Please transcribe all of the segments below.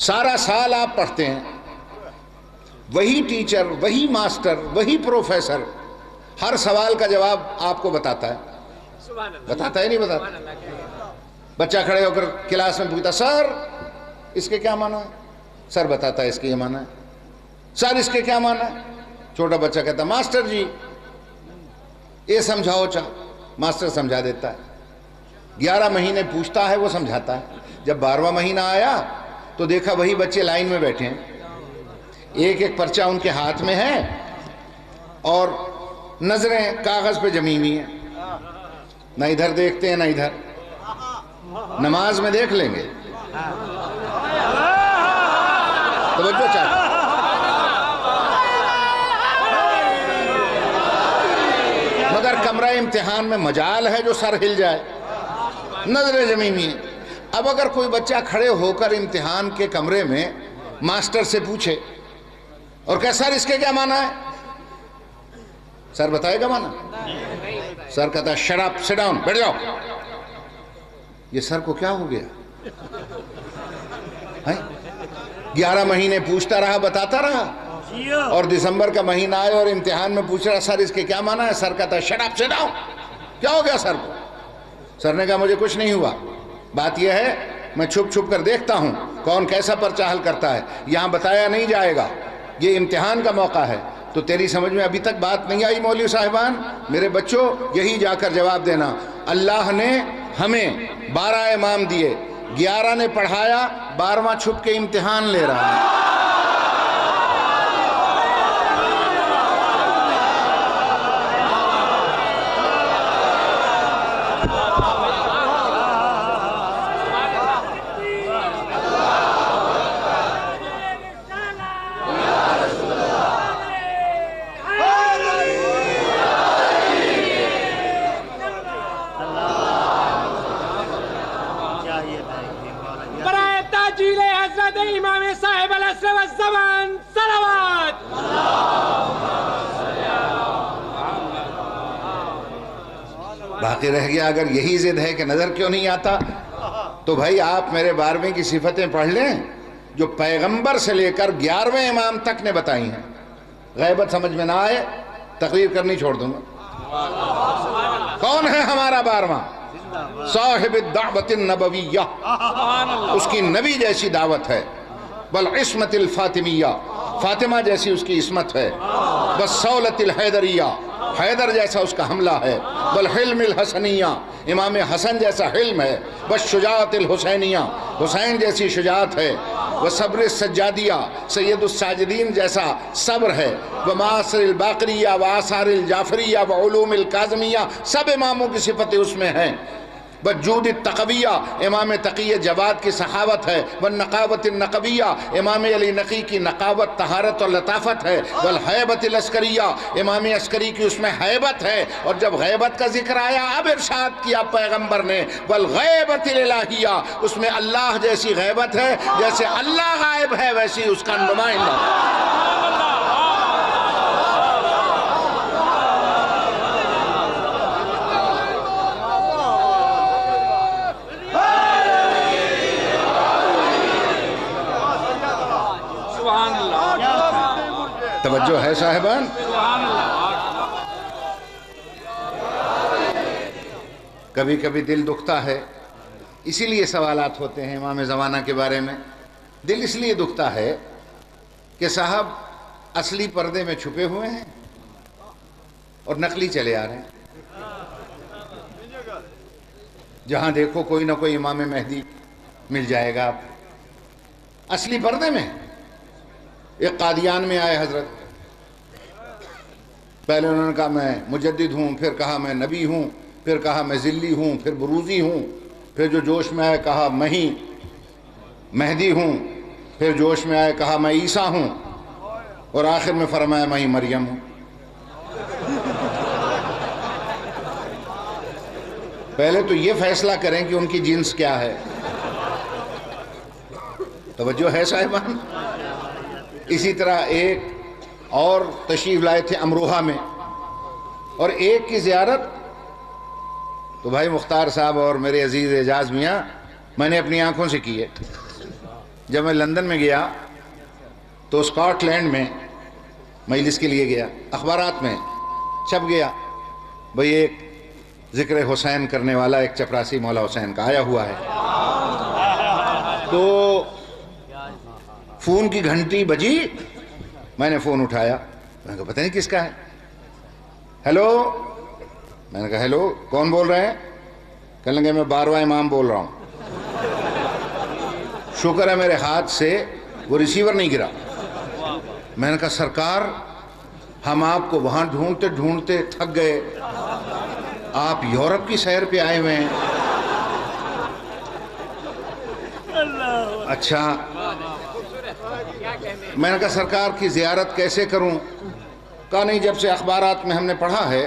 سارا سال آپ پڑھتے ہیں، وہی ٹیچر، وہی ماسٹر، وہی پروفیسر ہر سوال کا جواب آپ کو بتاتا ہے، بتاتا ہے نہیں بتاتا؟ بچہ کھڑے ہو کر کلاس میں پوچھتا سر اس کے کیا معنی ہے؟ سر بتاتا ہے اس کے یہ معنی ہے۔ سر اس کے کیا معنی ہے؟ چھوٹا بچہ کہتا ماسٹر جی یہ سمجھاؤ ماسٹر سمجھا دیتا ہے۔ 11 مہینے پوچھتا ہے، وہ سمجھاتا ہے۔ جب 12واں مہینہ آیا تو دیکھا وہی بچے لائن میں بیٹھے ہیں، ایک ایک پرچہ ان کے ہاتھ میں ہے اور نظریں کاغذ پہ جمی ہوئی ہیں، نہ ادھر دیکھتے ہیں نہ ادھر۔ نماز میں دیکھ لیں گے، توجہ چاہتے ہیں۔ مگر کمرہ امتحان میں مجال ہے جو سر ہل جائے، نظریں جمی ہوئی ہیں۔ اب اگر کوئی بچہ کھڑے ہو کر امتحان کے کمرے میں ماسٹر سے پوچھے اور کہ سر اس کے کیا معنی ہے، سر بتائے گا معنی؟ سر کہتا ہے شٹ اپ سٹ ڈاؤن، بیٹھ جاؤ۔ یہ سر کو کیا ہو گیا؟ 11 مہینے پوچھتا رہا، بتاتا رہا، اور دسمبر کا مہینہ آئے اور امتحان میں پوچھ رہا سر اس کے کیا معنی ہے، سر کہتا ہے شٹ اپ سٹ ڈاؤن۔ کیا ہو گیا سر کو؟ سر نے کہا مجھے کچھ نہیں ہوا، بات یہ ہے میں چھپ چھپ کر دیکھتا ہوں کون کیسا پرچہ حل کرتا ہے، یہاں بتایا نہیں جائے گا، یہ امتحان کا موقع ہے۔ تو تیری سمجھ میں ابھی تک بات نہیں آئی مولوی صاحبان؟ میرے بچوں یہی جا کر جواب دینا۔ اللہ نے ہمیں 12 امام دیے، 11 نے پڑھایا، 12واں چھپ کے امتحان لے رہا ہے۔ امام صاحب العصر والزمان صلوات۔ باقی رہ گیا اگر یہی ضد ہے کہ نظر کیوں نہیں آتا، تو بھائی آپ میرے 12ویں کی صفتیں پڑھ لیں جو پیغمبر سے لے کر 11ویں امام تک نے بتائی ہیں۔ غیبت سمجھ میں نہ آئے تقریر کرنی چھوڑ دوں گا۔ کون ہے ہمارا 12واں؟ صاحب الدعوت النبویہ، اس کی نبی جیسی دعوت ہے، بالعصمت الفاطمیہ، فاطمہ جیسی اس کی عصمت ہے، بالصولت الحیدریہ، حیدر جیسا اس کا حملہ ہے، بالحلم الحسنیہ، امام حسن جیسا حلم ہے، بالشجاعت الحسینیہ، حسین جیسی شجاعت ہے، وصبر السجادیہ، سید الساجدین جیسا صبر ہے، ومعاصر الباقریہ وآثار الجعفریہ وعلوم الکاظمیہ، سب اماموں کی صفتیں اس میں ہیں۔ بجود التقویہ، امام تقی جواد کی سخاوت ہے، والنقاوت النقویہ، امام علی نقی کی نقاوت طہارت اور لطافت ہے، والحیبت العسکریہ، امام عسکری کی اس میں حیبت ہے۔ اور جب غیبت کا ذکر آیا اب ارشاد کیا پیغمبر نے والغیبت الالہیہ، اس میں اللہ جیسی غیبت ہے، جیسے اللہ غائب ہے ویسی اس کا نمائندہ۔ توجہ ہے صاحبان؟ کبھی کبھی دل دکھتا ہے، اسی لیے سوالات ہوتے ہیں امام زمانہ کے بارے میں۔ دل اس لیے دکھتا ہے کہ صاحب اصلی پردے میں چھپے ہوئے ہیں اور نقلی چلے آ رہے ہیں۔ جہاں دیکھو کوئی نہ کوئی امام مہدی مل جائے گا آپ، اصلی پردے میں۔ ایک قادیان میں آئے حضرت، پہلے انہوں نے کہا میں مجدد ہوں، پھر کہا میں نبی ہوں، پھر کہا میں ذلی ہوں، پھر بروزی ہوں، پھر جو جوش میں آئے کہا میں ہی مہدی ہوں، پھر جوش میں آئے کہا میں عیسیٰ ہوں، اور آخر میں فرمایا میں ہی مریم ہوں۔ پہلے تو یہ فیصلہ کریں کہ ان کی جنس کیا ہے۔ توجہ ہے صاحبان؟ اسی طرح ایک اور تشریف لائے تھے امروہہ میں، اور ایک کی زیارت تو بھائی مختار صاحب اور میرے عزیز اعجاز میاں میں نے اپنی آنکھوں سے کی ہے۔ جب میں لندن میں گیا تو اسکاٹ لینڈ میں مجلس کے لیے گیا، اخبارات میں چھپ گیا بھئی ایک ذکر حسین کرنے والا ایک چپراسی مولا حسین کا آیا ہوا ہے۔ تو فون کی گھنٹی بجی، میں نے فون اٹھایا، میں نے کہا پتہ نہیں کس کا ہے۔ ہیلو، میں نے کہا ہیلو، کون بول رہے ہیں؟ کہنے لگے میں 12واں امام بول رہا ہوں۔ شکر ہے میرے ہاتھ سے وہ ریسیور نہیں گرا۔ میں نے کہا سرکار ہم آپ کو وہاں ڈھونڈتے ڈھونڈتے تھک گئے، آپ یورپ کی سیر پہ آئے ہوئے ہیں۔ اچھا، میں نے کہا سرکار کی زیارت کیسے کروں؟ کہا نہیں، جب سے اخبارات میں ہم نے پڑھا ہے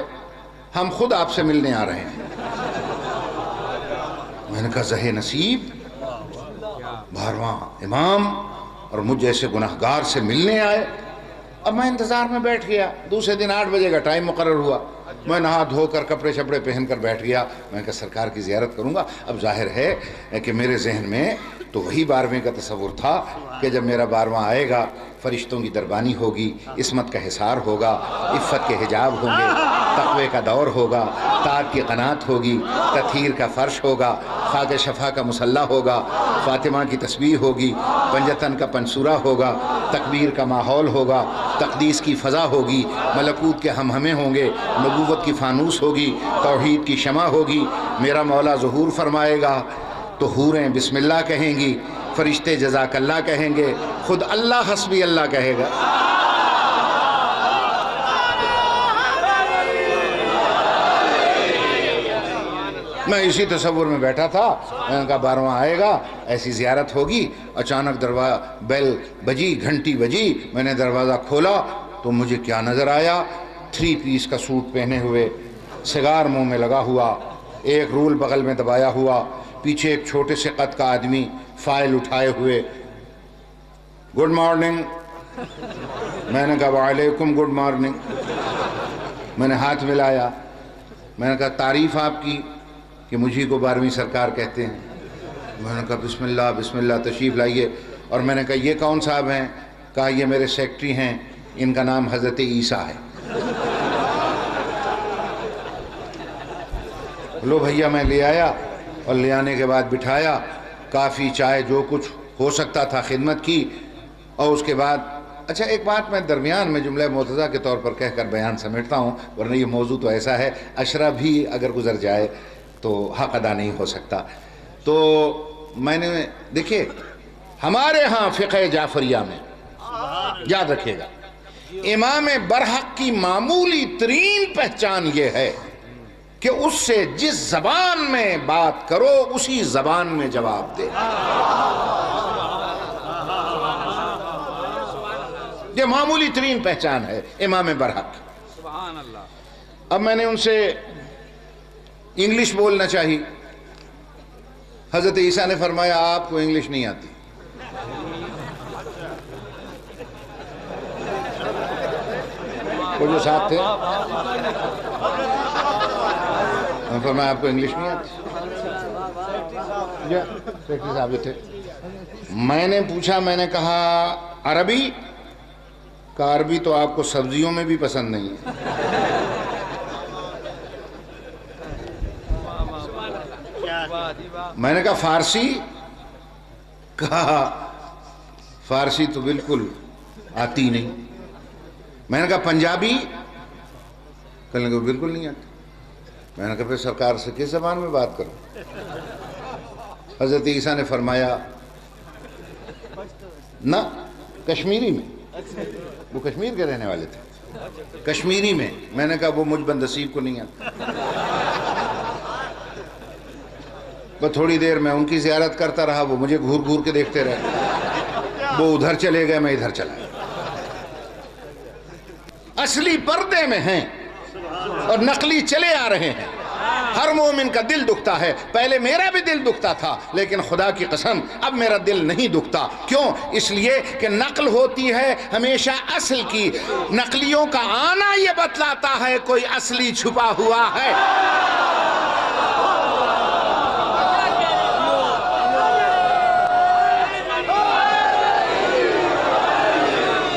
ہم خود آپ سے ملنے آ رہے ہیں۔ میں نے کہا زہ نصیب، 12واں امام اور مجھ جیسے گناہگار سے ملنے آئے۔ اب میں انتظار میں بیٹھ گیا، دوسرے دن 8 بجے کا ٹائم مقرر ہوا، میں نہا دھو کر کپڑے شپڑے پہن کر بیٹھ گیا۔ میں نے کہا سرکار کی زیارت کروں گا۔ اب ظاہر ہے کہ میرے ذہن میں تو وہی 12ویں کا تصور تھا کہ جب میرا 12واں آئے گا فرشتوں کی دربانی ہوگی، عصمت کا حصار ہوگا، عفت کے حجاب ہوں گے، تقوی کا دور ہوگا، طاعت کی قناعت ہوگی، تطہیر کا فرش ہوگا، خاک شفا کا مصلی ہوگا، فاطمہ کی تسبیح ہوگی، پنجتن کا پنسورہ ہوگا، تکبیر کا ماحول ہوگا، تقدیس کی فضا ہوگی، ملکوت کے ہمہمے ہوں گے، نبوت کی فانوس ہوگی، توحید کی شمع ہوگی، میرا مولا ظہور فرمائے گا تو حوریں بسم اللہ کہیں گی، فرشتے جزاک اللہ کہیں گے، خود اللہ حسبی اللہ کہے گا۔ میں اسی تصور میں بیٹھا تھا، میں نے کہا 12واں آئے گا، ایسی زیارت ہوگی۔ اچانک بیل بجی، گھنٹی بجی، میں نے دروازہ کھولا تو مجھے کیا نظر آیا؟ 3 پیس کا سوٹ پہنے ہوئے، سگار منہ میں لگا ہوا، ایک رول بغل میں دبایا ہوا، پیچھے ایک چھوٹے سے قد کا آدمی فائل اٹھائے ہوئے۔ Good morning. میں نے کہا وعلیکم گڈ مارننگ۔ میں نے ہاتھ ملایا، میں نے کہا تعریف آپ کی کہ مجھے کو 12ویں سرکار کہتے ہیں۔ میں نے کہا بسم اللہ بسم اللہ، تشریف لائیے۔ اور میں نے کہا یہ کون صاحب ہیں؟ کہا یہ میرے سیکٹری ہیں، ان کا نام حضرت عیسیٰ ہے۔ لو بھیا، میں لے آیا اور لے آنے کے بعد بٹھایا، کافی چائے جو کچھ ہو سکتا تھا خدمت کی، اور اس کے بعد اچھا ایک بات میں درمیان میں جملہ مرتضیٰ کے طور پر کہہ کر بیان سمیٹتا ہوں، ورنہ یہ موضوع تو ایسا ہے عشرہ بھی اگر گزر جائے تو حق ادا نہیں ہو سکتا۔ تو میں نے دیکھیے ہمارے ہاں فقہ جعفریہ میں یاد رکھیے گا، امام برحق کی معمولی ترین پہچان یہ ہے کہ اس سے جس زبان میں بات کرو اسی زبان میں جواب دے۔ یہ معمولی ترین پہچان ہے امام برحق۔ سبحان اللہ۔ اب میں نے ان سے انگلش بولنا چاہی، حضرت عیسیٰ نے فرمایا آپ کو انگلش نہیں آتی۔ وہ جو ساتھ تھے فرمایا آپ کو انگلش نہیں آتی؟ سیکٹری صاحب تھے۔ میں نے پوچھا، میں نے کہا عربی؟ کہا عربی تو آپ کو سبزیوں میں بھی پسند نہیں ہے۔ میں نے کہا فارسی؟ کہا فارسی تو بالکل آتی نہیں۔ میں نے کہا پنجابی؟ کہنے لگے بالکل نہیں آتی۔ میں نے کہا پھر سرکار سے کس زبان میں بات کروں؟ حضرت عیسیٰ نے فرمایا نہ کشمیری میں، وہ کشمیر کے رہنے والے تھے، کشمیری میں۔ میں نے کہا وہ مجھ بندسیب کو نہیں آتا۔ وہ تھوڑی دیر میں ان کی زیارت کرتا رہا، وہ مجھے گھور گھور کے دیکھتے رہے، وہ ادھر چلے گئے، میں ادھر چلا گیا۔ اصلی پردے میں ہیں اور نقلی چلے آ رہے ہیں۔ ہر مومن کا دل دکھتا ہے، پہلے میرا بھی دل دکھتا تھا، لیکن خدا کی قسم اب میرا دل نہیں دکھتا۔ کیوں؟ اس لیے کہ نقل ہوتی ہے ہمیشہ اصل کی، نقلیوں کا آنا یہ بتلاتا ہے کوئی اصلی چھپا ہوا ہے۔